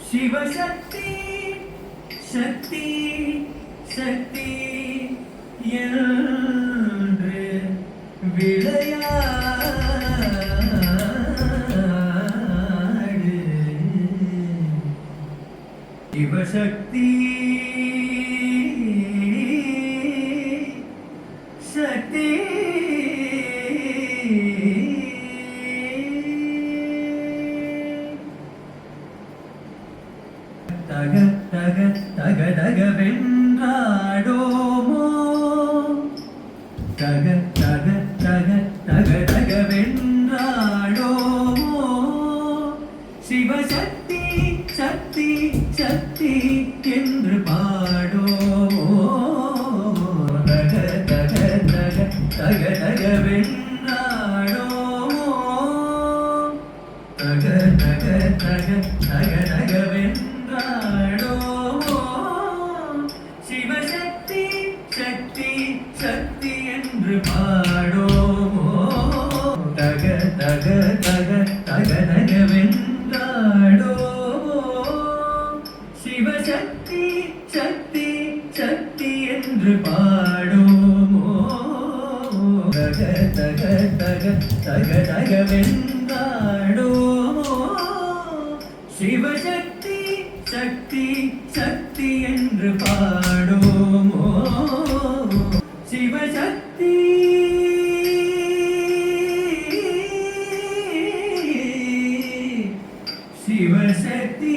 சிவசக்தி சக்தி சக்தி என்று விளையாடு சிவசக்தி சக்தி தக தக தக தகவென்றாடோமோ தக தக தக தக தகவென்றாடோமோ சிவசக்தி சக்தி சக்தி என்று பாடோமோ தக தக தக தக தகவென்றாடோமோ தக தக தக தக தகவென் சிவசக்தி சக்தி சக்தி என்று பாடோமோ தக தக தக தக தகவென்றாடோமோ சிவசக்தி சக்தி சக்தி என்று பாடோமோ தக தக தக தக தகவென்றாடோமோ சிவசக்தி சக்தி சக்தி என்று பாடோமோ சிவசக்தி சிவசக்தி